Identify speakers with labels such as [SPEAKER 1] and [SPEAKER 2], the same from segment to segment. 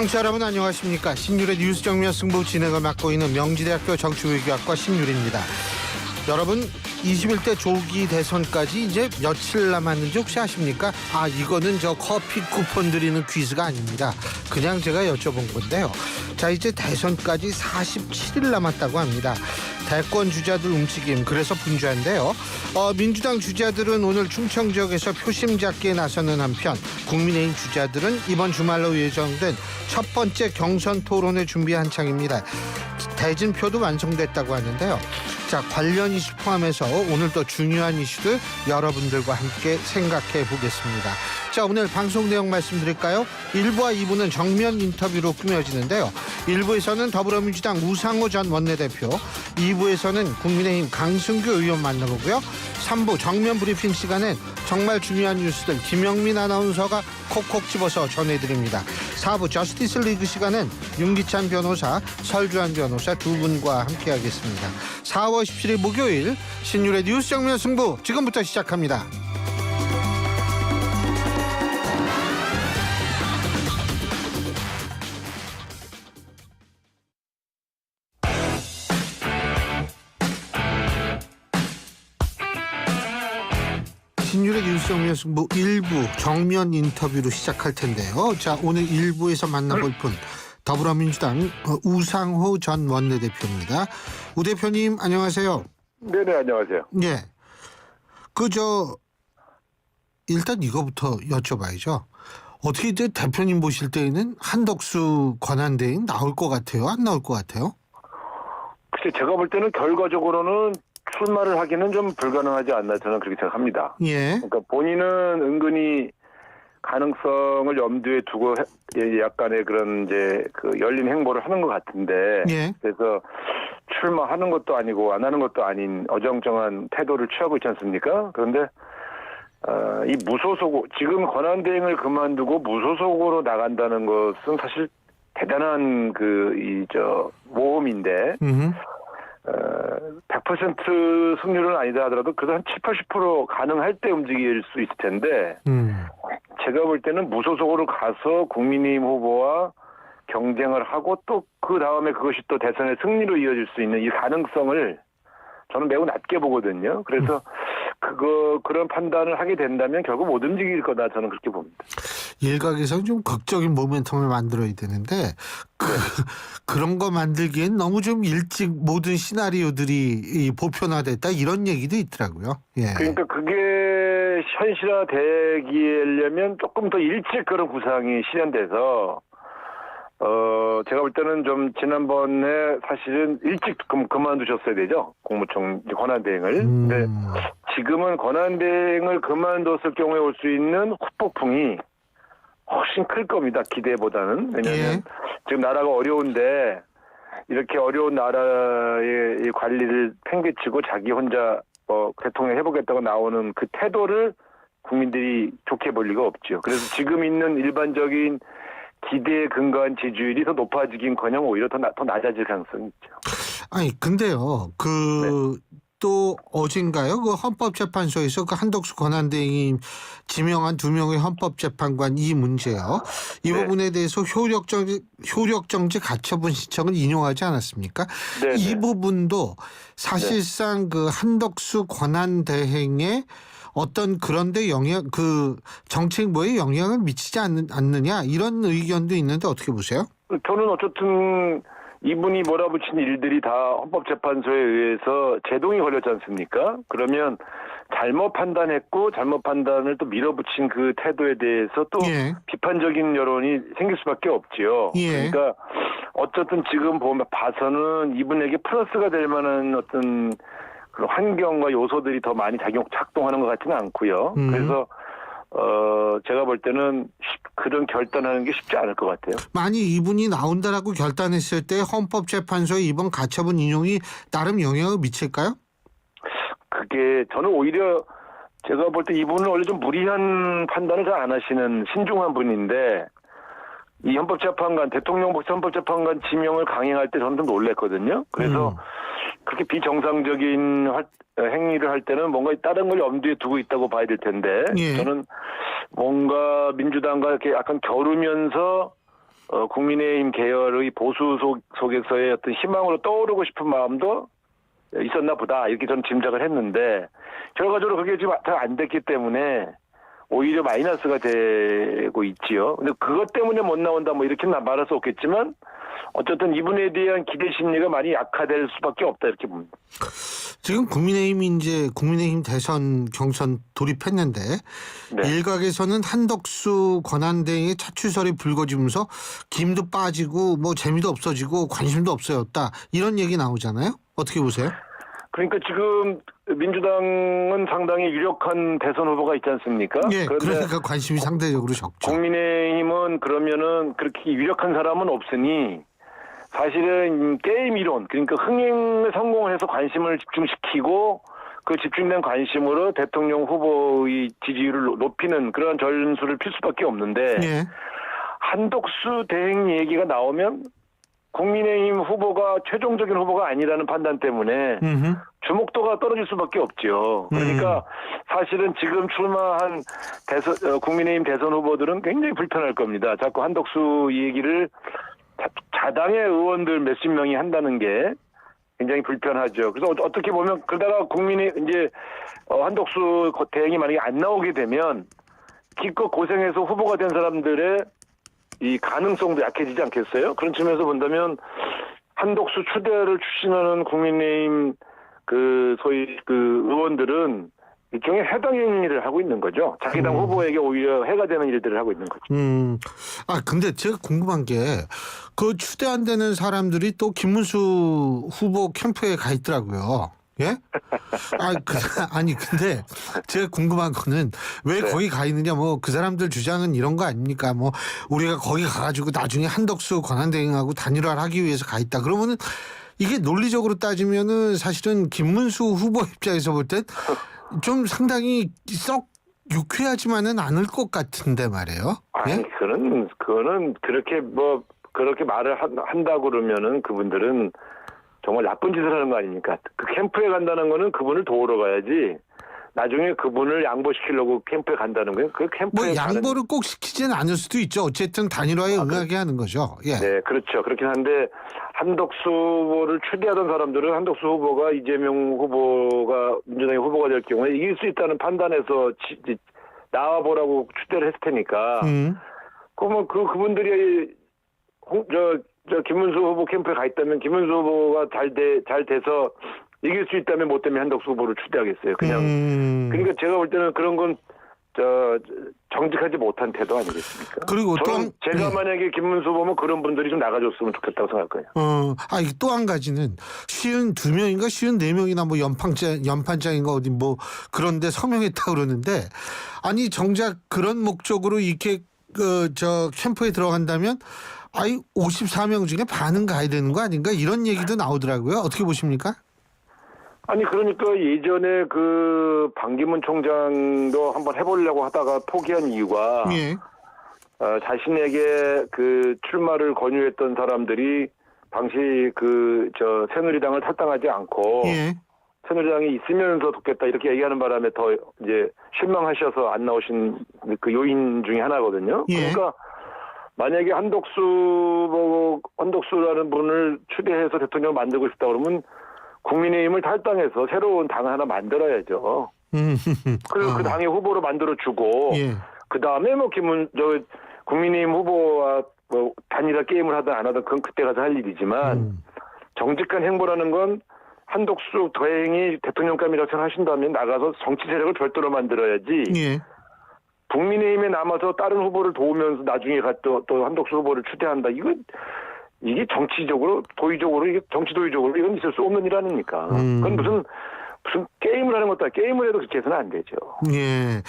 [SPEAKER 1] 청취자 여러분 안녕하십니까. 신율의 뉴스 정면 승부 진행을 맡고 있는 명지대학교 정치외교학과 신율입니다. 여러분 21대 조기 대선까지 이제 며칠 남았는지 혹시 아십니까? 이거는 저 커피 쿠폰 드리는 퀴즈가 아닙니다. 그냥 제가 여쭤본 건데요. 자, 이제 대선까지 47일 남았다고 합니다. 대권 주자들 움직임 그래서 분주한데요. 민주당 주자들은 오늘 충청 지역에서 표심 잡기에 나서는 한편 국민의힘 주자들은 이번 주말로 예정된 첫 번째 경선 토론회 준비 한창입니다. 대진표도 완성됐다고 하는데요. 자, 관련 이슈 포함해서 오늘 또 중요한 이슈들 여러분들과 함께 생각해 보겠습니다. 자, 오늘 방송 내용 말씀드릴까요? 1부와 2부는 정면 인터뷰로 꾸며지는데요. 1부에서는 더불어민주당 우상호 전 원내대표, 2부에서는 국민의힘 강승규 의원 만나보고요. 3부 정면 브리핑 시간엔 정말 중요한 뉴스들 김영민 아나운서가 콕콕 집어서 전해드립니다. 4부 저스티스 리그 시간엔 윤기찬 변호사, 설주한 변호사 두 분과 함께하겠습니다. 4월 17일 목요일 신율의 뉴스 정면 승부 지금부터 시작합니다. 신율의 뉴스 정면 승부 1부 정면 인터뷰로 시작할 텐데요. 자, 오늘 1부에서 만나볼 분 더불어민주당 우상호 전 원내대표입니다. 우 대표님 안녕하세요.
[SPEAKER 2] 네네, 안녕하세요.
[SPEAKER 1] 예. 일단 이거부터 여쭤봐야죠. 어떻게 이제 대표님 보실 때에는 한덕수 권한대행 나올 것 같아요? 안 나올 것 같아요?
[SPEAKER 2] 글쎄, 제가 볼 때는 결과적으로는 출마를 하기는 좀 불가능하지 않나 저는 그렇게 생각합니다.
[SPEAKER 1] 예.
[SPEAKER 2] 그러니까 본인은 은근히 가능성을 염두에 두고 약간의 그런 이제 그 열린 행보를 하는 것 같은데,
[SPEAKER 1] 예.
[SPEAKER 2] 그래서 출마하는 것도 아니고 안 하는 것도 아닌 어정쩡한 태도를 취하고 있지 않습니까? 그런데 이 무소속 지금 권한대행을 그만두고 무소속으로 나간다는 것은 사실 대단한 모험인데. 100% 승률은 아니다 하더라도 그래도 한 70-80% 가능할 때 움직일 수 있을 텐데 제가 볼 때는 무소속으로 가서 국민의힘 후보와 경쟁을 하고 또 그 다음에 그것이 또 대선의 승리로 이어질 수 있는 이 가능성을 저는 매우 낮게 보거든요. 그래서 그런 판단을 하게 된다면 결국 못 움직일 거다 저는 그렇게 봅니다.
[SPEAKER 1] 일각에서는 좀 극적인 모멘텀을 만들어야 되는데 그런 거 만들기엔 너무 좀 일찍 모든 시나리오들이 보편화됐다 이런 얘기도 있더라고요. 예.
[SPEAKER 2] 그러니까 그게 현실화되려면 조금 더 일찍 그런 구상이 실현돼서 제가 볼 때는 좀 지난번에 사실은 일찍 그만두셨어야 되죠. 국무총 권한대행을. 근데 지금은 권한대행을 그만뒀을 경우에 올 수 있는 후폭풍이 훨씬 클 겁니다. 기대보다는. 왜냐하면 지금 나라가 어려운데 이렇게 어려운 나라의 이 관리를 팽개치고 자기 혼자 대통령 해보겠다고 나오는 그 태도를 국민들이 좋게 볼 리가 없죠. 그래서 지금 있는 일반적인 기대에 근거한 지지율이 더 높아지긴커녕 오히려 더 낮아질 가능성이 있죠.
[SPEAKER 1] 아니 근데요, 또 어젠가요? 그 헌법재판소에서 그 한덕수 권한대행이 지명한 2명의 헌법재판관 이 문제요. 이 부분에 대해서 효력정지 가처분 신청을 인용하지 않았습니까?
[SPEAKER 2] 네네.
[SPEAKER 1] 이 부분도 사실상 그 한덕수 권한대행의 어떤 그런데 정책부에 영향을 미치지 않느냐 이런 의견도 있는데 어떻게 보세요?
[SPEAKER 2] 저는 어쨌든 이분이 몰아붙인 일들이 다 헌법재판소에 의해서 제동이 걸렸지 않습니까? 그러면 잘못 판단했고 잘못 판단을 또 밀어붙인 그 태도에 대해서 또 비판적인 여론이 생길 수밖에 없지요. 그러니까 어쨌든 지금 봐서는 이분에게 플러스가 될 만한 어떤 그런 환경과 요소들이 더 많이 작동하는 것 같지는 않고요. 그래서 제가 볼 때는 그런 결단하는 게 쉽지 않을 것 같아요.
[SPEAKER 1] 만약 이분이 나온다라고 결단했을 때 헌법재판소의 이번 가처분 인용이 나름 영향을 미칠까요? 그게
[SPEAKER 2] 저는 오히려 제가 볼 때 이분은 원래 좀 무리한 판단을 잘 안 하시는 신중한 분인데 이 대통령 헌법재판관 지명을 강행할 때 저는 좀 놀랬거든요. 그래서 그렇게 비정상적인 행위를 할 때는 뭔가 다른 걸 염두에 두고 있다고 봐야 될 텐데 저는 뭔가 민주당과 이렇게 약간 겨루면서 국민의힘 계열의 보수 속에서의 어떤 희망으로 떠오르고 싶은 마음도 있었나 보다 이렇게 저는 짐작을 했는데 결과적으로 그게 지금 잘 안 됐기 때문에 오히려 마이너스가 되고 있지요. 근데 그것 때문에 못 나온다 뭐 이렇게는 말할 수 없겠지만 어쨌든 이분에 대한 기대 심리가 많이 약화될 수밖에 없다 이렇게 봅니다.
[SPEAKER 1] 지금 국민의힘이 이제 국민의힘 대선 경선 돌입했는데
[SPEAKER 2] 네.
[SPEAKER 1] 일각에서는 한덕수 권한대행의 차출설이 불거지면서 김도 빠지고 뭐 재미도 없어지고 관심도 없어졌다 이런 얘기 나오잖아요. 어떻게 보세요?
[SPEAKER 2] 그러니까 지금 민주당은 상당히 유력한 대선 후보가 있지 않습니까?
[SPEAKER 1] 예,
[SPEAKER 2] 그런데
[SPEAKER 1] 그러니까 관심이 상대적으로 적죠.
[SPEAKER 2] 국민의힘은 그러면은 그렇게 유력한 사람은 없으니 사실은 게임 이론, 그러니까 흥행을 성공해서 관심을 집중시키고 그 집중된 관심으로 대통령 후보의 지지율을 높이는 그런 전술을 필 수밖에 없는데
[SPEAKER 1] 예.
[SPEAKER 2] 한덕수 대행 얘기가 나오면 국민의힘 후보가 최종적인 후보가 아니라는 판단 때문에 주목도가 떨어질 수밖에 없죠. 그러니까 사실은 지금 출마한 국민의힘 대선 후보들은 굉장히 불편할 겁니다. 자꾸 한덕수 얘기를 자당의 의원들 몇십 명이 한다는 게 굉장히 불편하죠. 그래서 어떻게 보면 그러다가 한덕수 대행이 만약에 안 나오게 되면 기껏 고생해서 후보가 된 사람들의 이 가능성도 약해지지 않겠어요? 그런 측면에서 본다면 한덕수 추대를 추진하는 국민의힘 소위 의원들은 일종의 해당 행위를 하고 있는 거죠. 자기 당 후보에게 오히려 해가 되는 일들을 하고 있는 거죠.
[SPEAKER 1] 근데 제가 궁금한 게 그 추대 안 되는 사람들이 또 김문수 후보 캠프에 가 있더라고요. 예? 아니 근데 제가 궁금한 거는 왜
[SPEAKER 2] 네.
[SPEAKER 1] 거기 가 있느냐 뭐 그 사람들 주장은 이런 거 아닙니까? 뭐 우리가 거기 가가지고 나중에 한덕수 권한대행하고 단일화를 하기 위해서 가 있다. 그러면은 이게 논리적으로 따지면은 사실은 김문수 후보 입장에서 볼 땐 좀 상당히 썩 유쾌하지만은 않을 것 같은데 말이에요. 예?
[SPEAKER 2] 아니 그거는 그렇게 말을 한다고 그러면은 그분들은 정말 나쁜 짓을 하는 거 아닙니까? 그 캠프에 간다는 거는 그분을 도우러 가야지. 나중에 그분을 양보시키려고 캠프에 간다는 거예요. 그 캠프에
[SPEAKER 1] 뭐 양보를 꼭 시키지는 않을 수도 있죠. 어쨌든 단일화에 응하게 하는 거죠. 예.
[SPEAKER 2] 네, 그렇죠. 그렇긴 한데 한덕수 후보를 추대하던 사람들은 한덕수 후보가 이재명 후보가 민주당의 후보가 될 경우에 이길 수 있다는 판단에서 나와보라고 추대를 했을 테니까. 그러면 그분들이 김문수 후보 캠프에 가 있다면 김문수 후보가 잘 돼서 이길 수 있다면 뭐 때문에 한덕수 후보를 추대하겠어요. 그러니까 제가 볼 때는 그런 건 정직하지 못한 태도 아니겠습니까?
[SPEAKER 1] 그리고
[SPEAKER 2] 제가 만약에 김문수 후보면 그런 분들이 좀 나가줬으면 좋겠다고 생각할 거예요.
[SPEAKER 1] 또 한 가지는 52명인가 54명이나 뭐 연판장인가 어디 뭐 그런데 서명했다 그러는데 아니 정작 그런 목적으로 이렇게 캠프에 들어간다면 54명 중에 반은 가야 되는 거 아닌가 이런 얘기도 나오더라고요. 어떻게 보십니까?
[SPEAKER 2] 아니 그러니까 예전에 반기문 총장도 한번 해보려고 하다가 포기한 이유가
[SPEAKER 1] 예.
[SPEAKER 2] 자신에게 출마를 권유했던 사람들이 당시 새누리당을 탈당하지 않고
[SPEAKER 1] 예.
[SPEAKER 2] 새누리당이 있으면서 돕겠다 이렇게 얘기하는 바람에 더 이제 실망하셔서 안 나오신 그 요인 중에 하나거든요.
[SPEAKER 1] 예.
[SPEAKER 2] 그러니까 만약에 한덕수라는 분을 추대해서 대통령을 만들고 싶다 그러면 국민의힘을 탈당해서 새로운 당을 하나 만들어야죠. 그리고 그 당의 후보로 만들어주고,
[SPEAKER 1] 예.
[SPEAKER 2] 그 다음에 국민의힘 후보와 단일화 게임을 하든 안 하든 그건 그때 가서 할 일이지만, 정직한 행보라는 건 한덕수 대행이 대통령감이라고 생각하신다면 나가서 정치 세력을 별도로 만들어야지,
[SPEAKER 1] 예.
[SPEAKER 2] 국민의힘에 남아서 다른 후보를 도우면서 나중에 또 한덕수 후보를 추대한다. 이게 정치적으로, 정치 도의적으로 이건 있을 수 없는 일 아닙니까? 그건 무슨 게임을 하는 것도 아니고 게임을 해도 그렇게 해서는 안 되죠.
[SPEAKER 1] 예.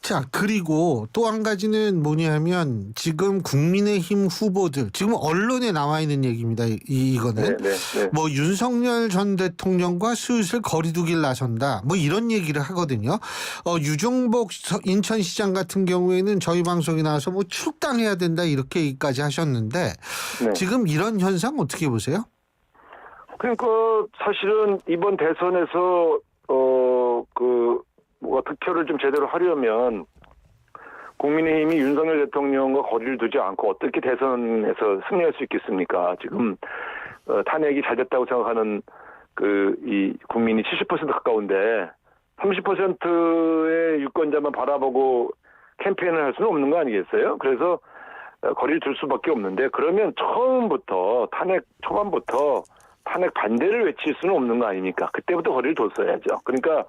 [SPEAKER 1] 자, 그리고 또 한 가지는 뭐냐면 지금 국민의힘 후보들 지금 언론에 나와 있는 얘기입니다. 이거는
[SPEAKER 2] 네.
[SPEAKER 1] 뭐 윤석열 전 대통령과 슬슬 거리두기를 나선다. 뭐 이런 얘기를 하거든요. 유종복 인천시장 같은 경우에는 저희 방송에 나와서 뭐 출당해야 된다 이렇게까지 하셨는데
[SPEAKER 2] 네.
[SPEAKER 1] 지금 이런 현상 어떻게 보세요?
[SPEAKER 2] 그러니까 사실은 이번 대선에서 득표를 좀 제대로 하려면 국민의힘이 윤석열 대통령과 거리를 두지 않고 어떻게 대선에서 승리할 수 있겠습니까? 지금 탄핵이 잘 됐다고 생각하는 이 국민이 70% 가까운데 30%의 유권자만 바라보고 캠페인을 할 수는 없는 거 아니겠어요? 그래서 거리를 둘 수밖에 없는데 그러면 처음부터 초반부터 탄핵 반대를 외칠 수는 없는 거 아닙니까? 그때부터 거리를 뒀어야죠. 그러니까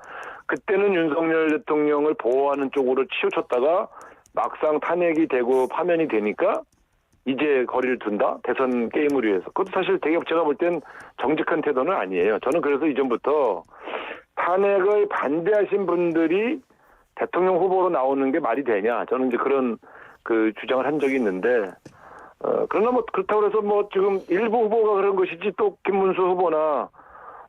[SPEAKER 2] 그때는 윤석열 대통령을 보호하는 쪽으로 치우쳤다가 막상 탄핵이 되고 파면이 되니까 이제 거리를 둔다? 대선 게임을 위해서. 그것도 사실 되게 제가 볼 땐 정직한 태도는 아니에요. 저는 그래서 이전부터 탄핵을 반대하신 분들이 대통령 후보로 나오는 게 말이 되냐. 저는 이제 그런 주장을 한 적이 있는데, 그러나 그렇다고 해서 지금 일부 후보가 그런 것이지 또 김문수 후보나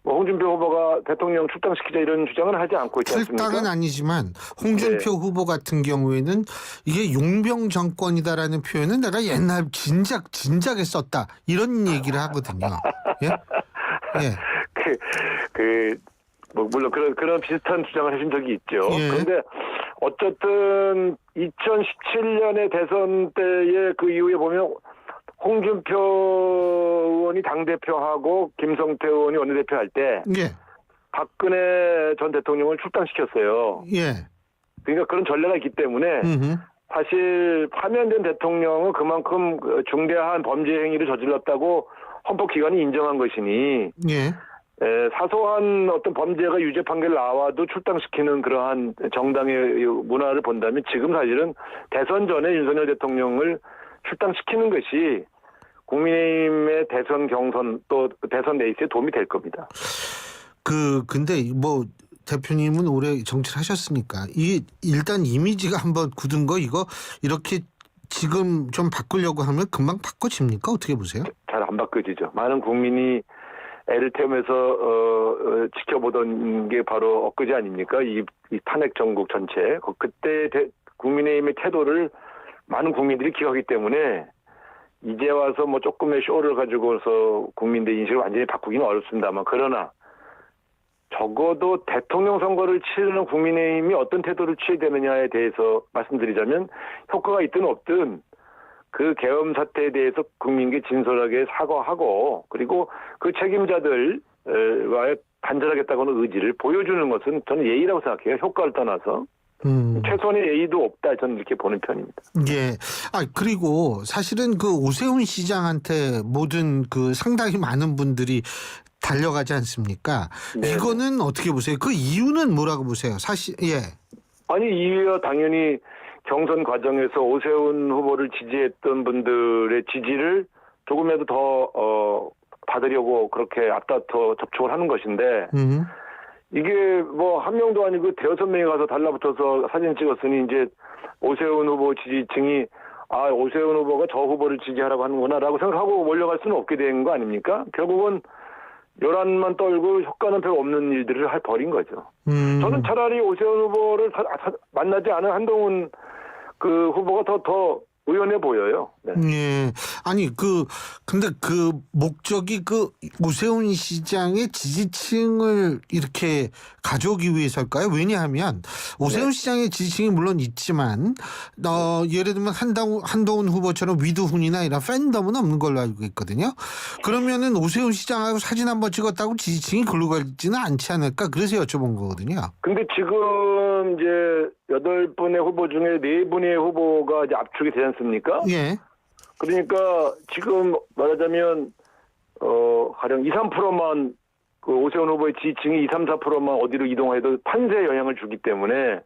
[SPEAKER 2] 홍준표 후보가 대통령 출당시키자 이런 주장은 하지 않고 있지 않습니까?
[SPEAKER 1] 출당은 아니지만 홍준표 후보 같은 경우에는 이게 용병 정권이다라는 표현은 내가 옛날 진작에 썼다 이런 얘기를 하거든요. 예? 예.
[SPEAKER 2] 물론 그런 비슷한 주장을 하신 적이 있죠.
[SPEAKER 1] 예.
[SPEAKER 2] 그런데 어쨌든 2017년의 대선 때의 그 이후에 보면 홍준표 의원이 당대표하고 김성태 의원이 원내대표 할 때
[SPEAKER 1] 예.
[SPEAKER 2] 박근혜 전 대통령을 출당시켰어요.
[SPEAKER 1] 예.
[SPEAKER 2] 그러니까 그런 전례가 있기 때문에 사실 파면된 대통령은 그만큼 중대한 범죄 행위를 저질렀다고 헌법기관이 인정한 것이니
[SPEAKER 1] 예.
[SPEAKER 2] 사소한 어떤 범죄가 유죄 판결 나와도 출당시키는 그러한 정당의 문화를 본다면 지금 사실은 대선 전에 윤석열 대통령을 출당시키는 것이 국민의힘의 대선 경선 또 대선 레이스에 도움이 될 겁니다.
[SPEAKER 1] 근데 대표님은 오래 정치를 하셨으니까 일단 이미지가 한번 굳은 거 이거 이렇게 지금 좀 바꾸려고 하면 금방 바꿔집니까? 어떻게 보세요?
[SPEAKER 2] 잘 안 바꿔지죠. 많은 국민이 애를 태우면서 지켜보던 게 바로 엊그제 아닙니까? 이 탄핵 정국 전체. 그때 국민의힘의 태도를 많은 국민들이 기억하기 때문에 이제 와서 조금의 쇼를 가지고서 국민들의 인식을 완전히 바꾸기는 어렵습니다만 그러나 적어도 대통령 선거를 치르는 국민의힘이 어떤 태도를 취해야 되느냐에 대해서 말씀드리자면 효과가 있든 없든 그 계엄 사태에 대해서 국민께 진솔하게 사과하고 그리고 그 책임자들과의 단절하겠다고는 의지를 보여주는 것은 저는 예의라고 생각해요. 효과를 떠나서. 최소한의 예의도 없다 저는 이렇게 보는 편입니다.
[SPEAKER 1] 예. 그리고 사실은 오세훈 시장한테 모든 상당히 많은 분들이 달려가지 않습니까?
[SPEAKER 2] 네.
[SPEAKER 1] 이거는 어떻게 보세요? 그 이유는 뭐라고 보세요? 사실 예.
[SPEAKER 2] 아니 이유야 당연히 경선 과정에서 오세훈 후보를 지지했던 분들의 지지를 조금이라도 더 받으려고 그렇게 앞다퉈 접촉을 하는 것인데 이게 한 명도 아니고 대여섯 명이 가서 달라붙어서 사진 찍었으니 이제 오세훈 후보 지지층이 오세훈 후보가 저 후보를 지지하라고 하는구나라고 생각하고 몰려갈 수는 없게 된 거 아닙니까? 결국은 요란만 떨고 효과는 별로 없는 일들을 벌인 거죠. 저는 차라리 오세훈 후보를 만나지 않은 한동훈 후보가 더 의원해 보여요. 네.
[SPEAKER 1] 예. 아니 근데 목적이 오세훈 시장의 지지층을 이렇게 가져오기 위해서일까요? 왜냐하면 오세훈 시장의 지지층이 물론 있지만 예를 들면 한동훈 후보처럼 위두훈이나 이런 팬덤은 없는 걸로 알고 있거든요. 그러면은 오세훈 시장하고 사진 한번 찍었다고 지지층이 글로 가지는 않지 않을까? 그래서 여쭤본 거거든요. 근데
[SPEAKER 2] 지금 이제 8분의 후보 중에 4분의 후보가 이제 압축이 되지 않습니까?
[SPEAKER 1] 예.
[SPEAKER 2] 그러니까 지금 말하자면 가령 2-3%만 오세훈 후보의 지지층이 2-3-4%만 어디로 이동해도 판세에 영향을 주기 때문에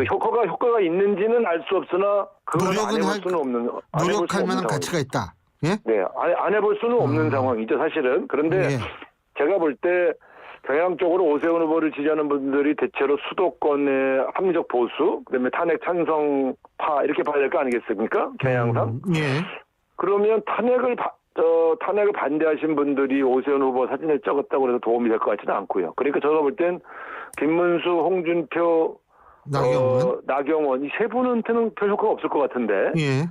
[SPEAKER 2] 효과가 있는지는 알 수 없으나 그걸 안 해볼 수는 없는
[SPEAKER 1] 노력할 만한 가치가 있다. 예?
[SPEAKER 2] 네, 안 해볼 수는 없는 상황이죠 사실은. 그런데
[SPEAKER 1] 예.
[SPEAKER 2] 제가 볼 때 경향적으로 오세훈 후보를 지지하는 분들이 대체로 수도권의 합리적 보수, 그다음에 탄핵 찬성파 이렇게 봐야 될 거 아니겠습니까? 경향상.
[SPEAKER 1] 예.
[SPEAKER 2] 그러면 탄핵을 반대하신 분들이 오세훈 후보 사진을 찍었다고 해서 도움이 될 것 같지는 않고요. 그러니까 제가 볼 땐 김문수, 홍준표, 나경원 이 세 분한테는 별 효과가 없을 것 같은데.
[SPEAKER 1] 예.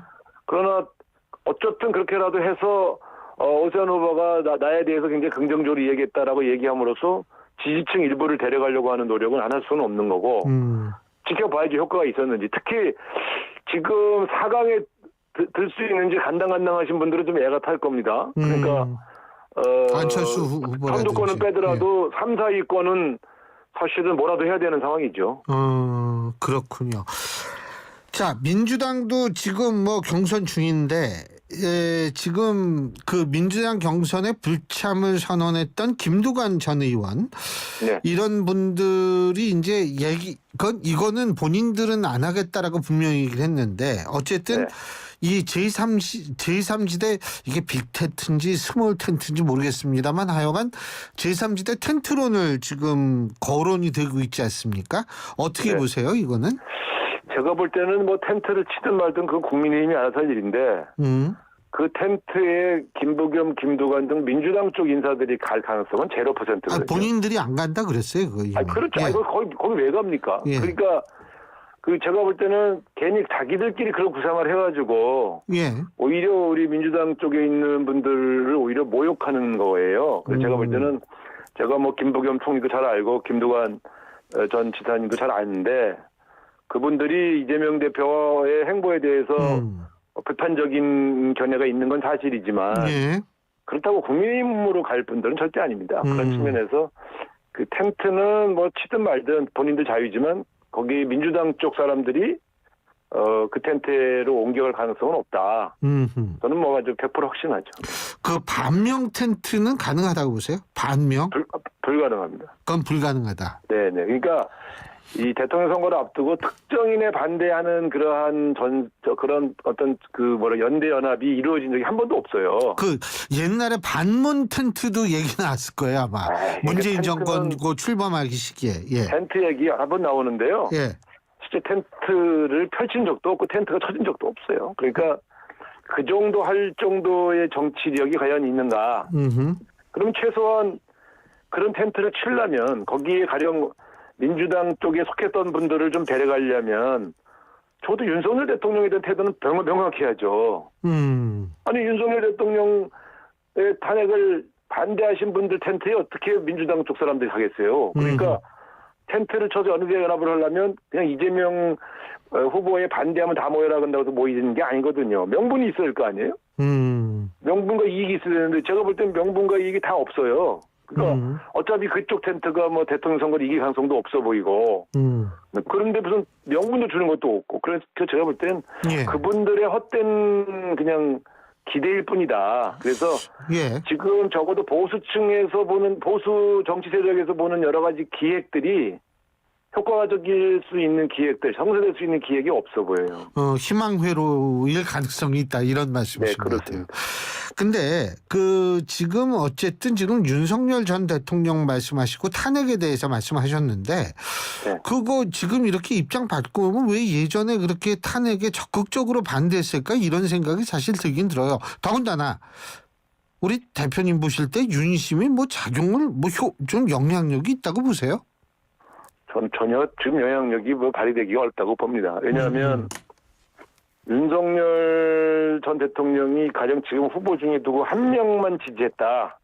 [SPEAKER 2] 그러나 어쨌든 그렇게라도 해서 오세훈 후보가 나에 대해서 굉장히 긍정적으로 이야기했다라고 얘기함으로써 지지층 일부를 데려가려고 하는 노력은 안 할 수는 없는 거고 지켜봐야지 효과가 있었는지. 특히 지금 4강에 들 수 있는지 간당간당하신 분들은 좀 애가 탈 겁니다. 그러니까
[SPEAKER 1] 안철수 후보라든지.
[SPEAKER 2] 선두권은 빼더라도 3, 4위권은 사실은 뭐라도 해야 되는 상황이죠.
[SPEAKER 1] 그렇군요. 자, 민주당도 지금 뭐 경선 중인데 지금 그 민주당 경선에 불참을 선언했던 김두관 전 의원
[SPEAKER 2] 네.
[SPEAKER 1] 이런 분들이 이제 이거는 본인들은 안 하겠다라고 분명히 얘기를 했는데 어쨌든
[SPEAKER 2] 네.
[SPEAKER 1] 이 제3지대 이게 빅텐트인지 스몰 텐트인지 모르겠습니다만 하여간 제3지대 텐트론을 지금 거론이 되고 있지 않습니까? 어떻게
[SPEAKER 2] 네.
[SPEAKER 1] 보세요, 이거는?
[SPEAKER 2] 제가 볼 때는 뭐 텐트를 치든 말든 그건 국민의힘이 알아서 할 일인데 그 텐트에 김부겸, 김두관 등 민주당 쪽 인사들이 갈 가능성은 0%거든요.
[SPEAKER 1] 본인들이 안 간다 그랬어요, 그거.
[SPEAKER 2] 그렇죠.
[SPEAKER 1] 예.
[SPEAKER 2] 거기 왜 갑니까?
[SPEAKER 1] 예.
[SPEAKER 2] 그러니까 제가 볼 때는 괜히 자기들끼리 그런 구상을 해가지고
[SPEAKER 1] 예.
[SPEAKER 2] 오히려 우리 민주당 쪽에 있는 분들을 오히려 모욕하는 거예요. 그래서 제가 볼 때는 제가 뭐 김부겸 총리도 잘 알고 김두관 전 지사님도 잘 아는데 그분들이 이재명 대표의 행보에 대해서 비판적인 견해가 있는 건 사실이지만
[SPEAKER 1] 예.
[SPEAKER 2] 그렇다고 국민의힘으로 갈 분들은 절대 아닙니다. 그런 측면에서 그 텐트는 뭐 치든 말든 본인들 자유지만 거기 민주당 쪽 사람들이 그 텐트로 옮겨갈 가능성은 없다. 저는 뭐 아주 100% 확신하죠.
[SPEAKER 1] 그 반명 텐트는 가능하다고 보세요? 반명?
[SPEAKER 2] 불가능합니다.
[SPEAKER 1] 그건 불가능하다.
[SPEAKER 2] 네네. 그러니까 이 대통령 선거를 앞두고 특정인에 반대하는 그러한 그런 어떤 연대 연합이 이루어진 적이 한 번도 없어요.
[SPEAKER 1] 그 옛날에 반문 텐트도 얘기 나왔을 거예요 아마. 문재인 정권고 출범하기 시기에. 예.
[SPEAKER 2] 텐트 얘기 여러 번 나오는데요.
[SPEAKER 1] 예.
[SPEAKER 2] 실제 텐트를 펼친 적도 없고 텐트가 쳐진 적도 없어요. 그러니까 그 정도 할 정도의 정치력이 과연 있는가? 그럼 최소한 그런 텐트를 치려면 거기에 가령 민주당 쪽에 속했던 분들을 좀 데려가려면 저도 윤석열 대통령에 대한 태도는 명확해야죠. 아니 윤석열 대통령의 탄핵을 반대하신 분들 텐트에 어떻게 민주당 쪽 사람들이 가겠어요. 그러니까 텐트를 쳐서 어느 데 연합을 하려면 그냥 이재명 후보에 반대하면 다 모여라 한다고 해서 모이는 게 아니거든요. 명분이 있어야 할 거 아니에요? 명분과 이익이 있어야 되는데 제가 볼 때는 명분과 이익이 다 없어요. 그러니까 어차피 그쪽 텐트가 뭐 대통령 선거를 이길 가능성도 없어 보이고 그런데 무슨 명분도 주는 것도 없고 그래서 제가 볼 땐
[SPEAKER 1] 예.
[SPEAKER 2] 그분들의 헛된 그냥 기대일 뿐이다. 그래서
[SPEAKER 1] 예.
[SPEAKER 2] 지금 적어도 보수층에서 보는 보수 정치 세력에서 보는 여러 가지 기획들이 효과적일 수 있는 기획들, 성사될 수 있는 기획이 없어 보여요.
[SPEAKER 1] 희망회로일 가능성이 있다 이런 말씀이신 것 같아요. 근데 지금 어쨌든 지금 윤석열 전 대통령 말씀하시고 탄핵에 대해서 말씀하셨는데
[SPEAKER 2] 네.
[SPEAKER 1] 그거 지금 이렇게 입장 바꾸면 왜 예전에 그렇게 탄핵에 적극적으로 반대했을까 이런 생각이 사실 들긴 들어요. 더군다나 우리 대표님 보실 때 윤심이 뭐 작용을 좀 영향력이 있다고 보세요?
[SPEAKER 2] 전 전혀 지금 영향력이 발휘되기가 어렵다고 봅니다. 왜냐하면 윤석열 전 대통령이 가령 지금 후보 중에 두고 한 명만 지지했다.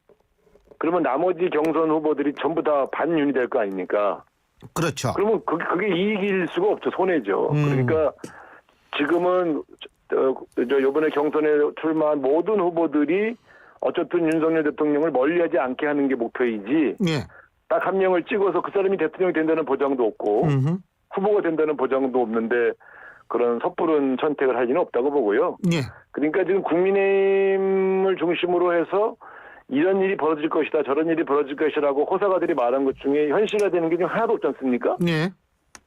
[SPEAKER 2] 그러면 나머지 경선 후보들이 전부 다 반윤이 될 거 아닙니까?
[SPEAKER 1] 그렇죠.
[SPEAKER 2] 그러면 그게 이익일 수가 없죠. 손해죠. 그러니까 지금은 이번에 경선에 출마한 모든 후보들이 어쨌든 윤석열 대통령을 멀리하지 않게 하는 게 목표이지.
[SPEAKER 1] 예.
[SPEAKER 2] 딱 한 명을 찍어서 그 사람이 대통령이 된다는 보장도 없고 후보가 된다는 보장도 없는데 그런 섣부른 선택을 할 리는 없다고 보고요.
[SPEAKER 1] 예.
[SPEAKER 2] 그러니까 지금 국민의힘을 중심으로 해서 이런 일이 벌어질 것이다 저런 일이 벌어질 것이라고 호사가들이 말한 것 중에 현실화되는 게 지금 하나도 없지 않습니까?
[SPEAKER 1] 예.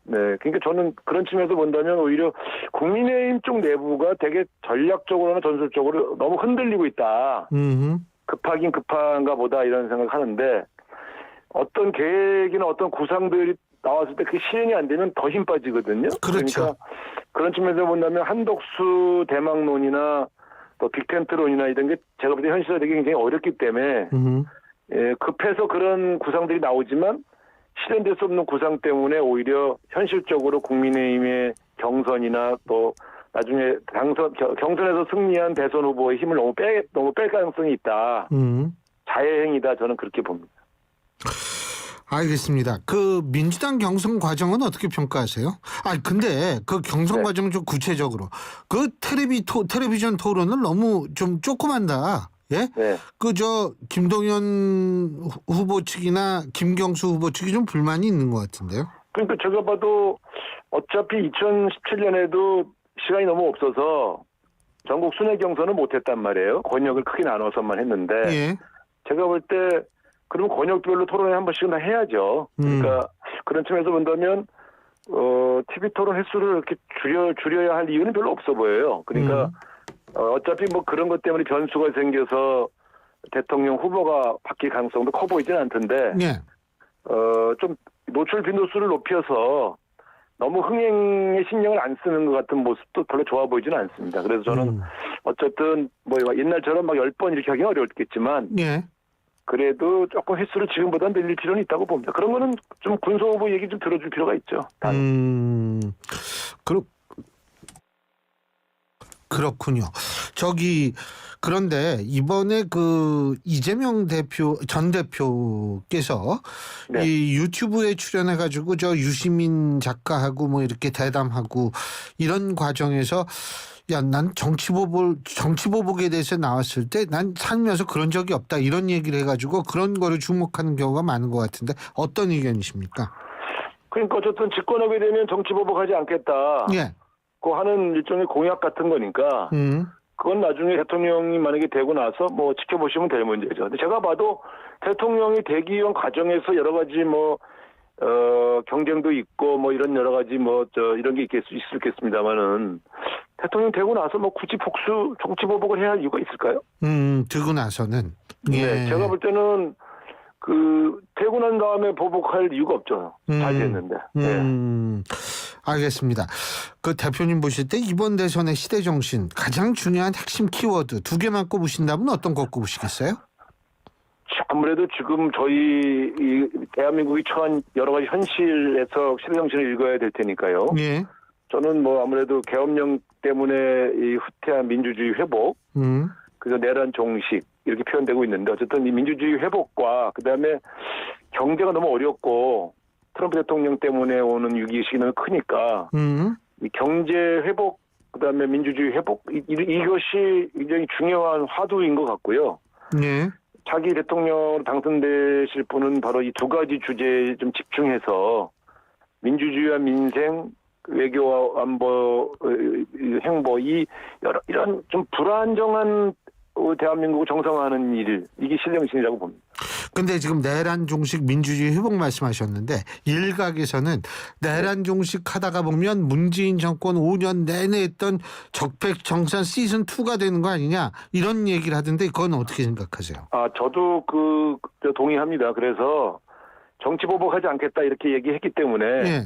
[SPEAKER 2] 네, 그러니까 저는 그런 측면에서 본다면 오히려 국민의힘 쪽 내부가 되게 전략적으로나 전술적으로 너무 흔들리고 있다. 급하긴 급한가 보다 이런 생각하는데 어떤 계획이나 어떤 구상들이 나왔을 때 그게 실현이 안 되면 더 힘 빠지거든요.
[SPEAKER 1] 그렇죠.
[SPEAKER 2] 그러니까 그런 측면에서 본다면 한덕수 대망론이나 또 빅텐트론이나 이런 게 제가 볼 때 현실화되기 굉장히 어렵기 때문에 급해서 그런 구상들이 나오지만 실현될 수 없는 구상 때문에 오히려 현실적으로 국민의힘의 경선이나 또 나중에 경선에서 승리한 대선 후보의 힘을 너무 뺄 가능성이 있다. 자해행위다 저는 그렇게 봅니다.
[SPEAKER 1] 알겠습니다. 그 민주당 경선 과정은 어떻게 평가하세요? 근데 그 경선
[SPEAKER 2] 네.
[SPEAKER 1] 과정 좀 구체적으로 그 텔레비전 토론을 너무 좀 조그만다. 예?
[SPEAKER 2] 네.
[SPEAKER 1] 김동연 후보 측이나 김경수 후보 측이 좀 불만이 있는 것 같은데요.
[SPEAKER 2] 그러니까 제가 봐도 어차피 2017년에도 시간이 너무 없어서 전국 순회 경선을 못했단 말이에요. 권역을 크게 나눠서만 했는데
[SPEAKER 1] 예.
[SPEAKER 2] 제가 볼 때 그러면 권역별로 토론회 한 번씩은 다 해야죠. 그러니까 그런 측면에서 본다면 TV 토론 횟수를 이렇게 줄여야 할 이유는 별로 없어 보여요. 그러니까 어차피 뭐 그런 것 때문에 변수가 생겨서 대통령 후보가 바뀔 가능성도 커 보이지는 않던데
[SPEAKER 1] 예.
[SPEAKER 2] 좀 노출 빈도수를 높여서 너무 흥행에 신경을 안 쓰는 것 같은 모습도 별로 좋아 보이지는 않습니다. 그래서 저는 어쨌든 뭐 옛날처럼 막 10번 이렇게 하기는 어렵겠지만
[SPEAKER 1] 예.
[SPEAKER 2] 그래도 조금 횟수를 지금보다 늘릴 필요는 있다고 봅니다. 그런 거는 좀 군소 후보 얘기 좀 들어줄 필요가 있죠.
[SPEAKER 1] 그렇군요. 그런데 이번에 그 이재명 전 대표께서
[SPEAKER 2] 네.
[SPEAKER 1] 이 유튜브에 출연해가지고 저 유시민 작가하고 뭐 이렇게 대담하고 이런 과정에서 난 정치보복에 대해서 나왔을 때 난 살면서 그런 적이 없다 이런 얘기를 해가지고 그런 거를 주목하는 경우가 많은 것 같은데 어떤 의견이십니까?
[SPEAKER 2] 그러니까 어쨌든 집권하게 되면 정치보복하지 않겠다.
[SPEAKER 1] 예.
[SPEAKER 2] 그 하는 일종의 공약 같은 거니까 그건 나중에 대통령이 만약에 되고 나서 뭐 지켜보시면 될 문제죠. 근데 제가 봐도 대통령이 되기 위한 과정에서 여러 가지 경쟁도 있고 뭐 이런 여러 가지 이런 게 있겠습니다만은 대통령 되고 나서 뭐 굳이 정치보복을 해야 할 이유가 있을까요?
[SPEAKER 1] 되고 나서는. 예.
[SPEAKER 2] 네, 제가 볼 때는 되고 난 다음에 보복할 이유가 없죠. 잘 됐는데. 네.
[SPEAKER 1] 알겠습니다. 그 대표님 보실 때 이번 대선의 시대 정신 가장 중요한 핵심 키워드 2개만 꼽으신다면 어떤 거 꼽으시겠어요?
[SPEAKER 2] 아무래도 지금 저희 이 대한민국이 처한 여러 가지 현실에서 시대 정신을 읽어야 될 테니까요.
[SPEAKER 1] 예.
[SPEAKER 2] 저는 아무래도 계엄령 때문에 이 후퇴한 민주주의 회복, 그래서 내란 종식 이렇게 표현되고 있는데 어쨌든 이 민주주의 회복과 그다음에 경제가 너무 어렵고 트럼프 대통령 때문에 오는 위기의식이 너무 크니까 이 경제 회복 그다음에 민주주의 회복 이것이 굉장히 중요한 화두인 것 같고요.
[SPEAKER 1] 네.
[SPEAKER 2] 차기 대통령 당선되실 분은 바로 이 두 가지 주제에 좀 집중해서 민주주의와 민생, 외교와 안보, 행보 이런 좀 불안정한 대한민국을 정상화하는 이게 실정신이라고 봅니다.
[SPEAKER 1] 근데 지금 내란 종식 민주주의 회복 말씀하셨는데 일각에서는 내란 종식 하다가 보면 문재인 정권 5년 내내 했던 적폐청산 시즌 2가 되는 거 아니냐 이런 얘기를 하던데 그건 어떻게 생각하세요?
[SPEAKER 2] 저도 동의합니다. 그래서 정치보복하지 않겠다 이렇게 얘기했기 때문에
[SPEAKER 1] 예.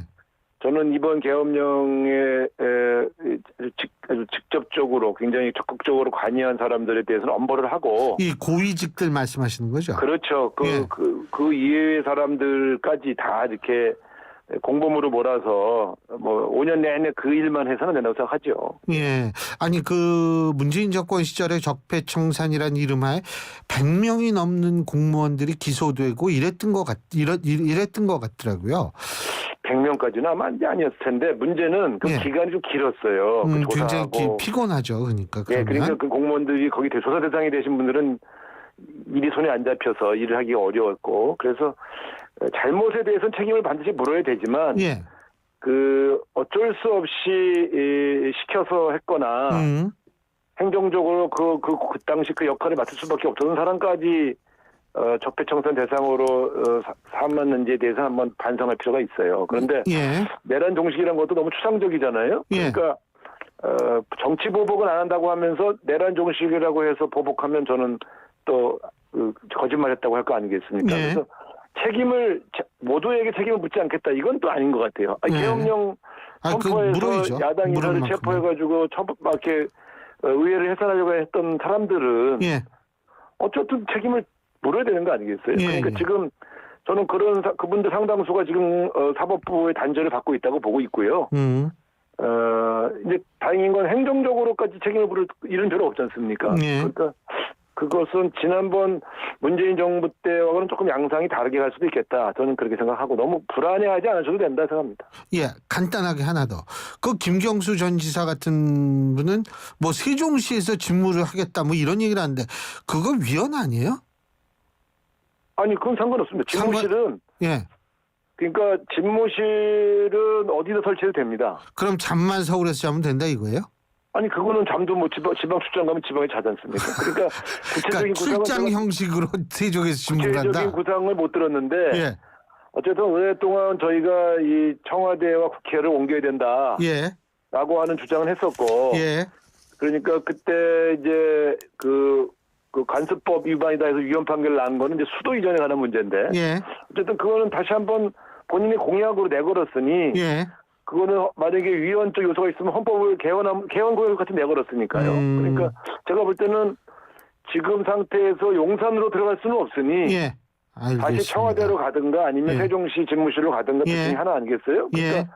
[SPEAKER 2] 저는 이번 계엄령에 아주 직접적으로 굉장히 적극적으로 관여한 사람들에 대해서는 엄벌을 하고
[SPEAKER 1] 이 고위직들 말씀하시는 거죠?
[SPEAKER 2] 그렇죠. 그 이외의 사람들까지 다 이렇게 공범으로 몰아서 5년 내내 그 일만 해서는 된다고 생각하죠.
[SPEAKER 1] 예. 아니 문재인 정권 시절에 적폐청산이라는 이름하에 100명이 넘는 공무원들이 기소되고 이랬던 것 같더라고요.
[SPEAKER 2] 100명까지는 아마 아니었을 텐데 문제는 그 기간이 좀 길었어요.
[SPEAKER 1] 굉장히
[SPEAKER 2] 조사하고
[SPEAKER 1] 피곤하죠. 그러니까.
[SPEAKER 2] 그러니까 그 공무원들이 거기 조사 대상이 되신 분들은 일이 손에 안 잡혀서 일을 하기 어려웠고 그래서 잘못에 대해서는 책임을 반드시 물어야 되지만 어쩔 수 없이 시켜서 했거나 행정적으로 그 당시 그 역할을 맡을 수밖에 없었던 사람까지 적폐청산 대상으로 삼았는지에 대해서 한번 반성할 필요가 있어요. 그런데 내란 종식이라는 것도 너무 추상적이잖아요. 그러니까 정치 보복은 안 한다고 하면서 내란 종식이라고 해서 보복하면 저는 또 거짓말했다고 할 거 아니겠습니까? 그래서 모두에게 책임을 묻지 않겠다. 이건 또 아닌 것 같아요. 계엄령 선포해서 야당 인사를 체포해가지고 막 이렇게 의회를 해산하려고 했던 사람들은 어쨌든 책임을 물어야 되는 거 아니겠어요? 그러니까 지금 저는 그분들 상당수가 지금 사법부의 단죄를 받고 있다고 보고 있고요. 이제 다행인 건 행정적으로까지 책임을 물을 일은 별로 없지 않습니까? 그러니까 그것은 지난번 문재인 정부 때와는 조금 양상이 다르게 갈 수도 있겠다. 저는 그렇게 생각하고 너무 불안해하지 않으셔도 된다 생각합니다.
[SPEAKER 1] 예, 간단하게 하나 더. 그 김경수 전 지사 같은 분은 뭐 세종시에서 직무를 하겠다 뭐 이런 얘기를 하는데 그거 위헌 아니에요?
[SPEAKER 2] 아니 그건 상관없습니다. 집무실은
[SPEAKER 1] 예.
[SPEAKER 2] 그러니까 집무실은 어디서 설치해도 됩니다.
[SPEAKER 1] 그럼 잠만 서울에서 자면 된다 이거예요?
[SPEAKER 2] 아니 그거는 잠도 뭐 지방 출장 가면 지방에 자지 않습니까? 그러니까 구체적인
[SPEAKER 1] 그러니까 출장
[SPEAKER 2] 구상은
[SPEAKER 1] 형식으로 세종에서 직무를 한다.
[SPEAKER 2] 구체적인 구상을 못 들었는데
[SPEAKER 1] 예.
[SPEAKER 2] 어쨌든 오랫동안 저희가 이 청와대와 국회를 옮겨야 된다라고
[SPEAKER 1] 예.
[SPEAKER 2] 하는 주장을 했었고
[SPEAKER 1] 예.
[SPEAKER 2] 그러니까 그때 이제 그 간수법 위반이다 해서 위헌 판결을 난 거는 이제 수도 이전에 관한 문제인데
[SPEAKER 1] 예.
[SPEAKER 2] 어쨌든 그거는 다시 한번 본인이 공약으로 내걸었으니
[SPEAKER 1] 예.
[SPEAKER 2] 그거는 만약에 위헌적 요소가 있으면 헌법을 개헌 공약 같은 내걸었으니까요. 그러니까 제가 볼 때는 지금 상태에서 용산으로 들어갈 수는 없으니
[SPEAKER 1] 예. 알겠습니다.
[SPEAKER 2] 다시 청와대로 가든가 아니면
[SPEAKER 1] 예.
[SPEAKER 2] 세종시 집무실로 가든가 둘
[SPEAKER 1] 예.
[SPEAKER 2] 중에 하나 아니겠어요? 그러니까
[SPEAKER 1] 예.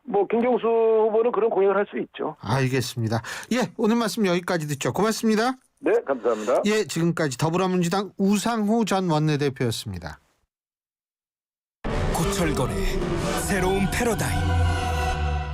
[SPEAKER 2] 뭐 김경수 후보는 그런 공약을 할 수 있죠.
[SPEAKER 1] 알겠습니다. 예, 오늘 말씀 여기까지 듣죠. 고맙습니다.
[SPEAKER 2] 네, 감사합니다.
[SPEAKER 1] 예, 지금까지 더불어민주당 우상호 전 원내대표였습니다.
[SPEAKER 3] 고철거래 새로운 패러다임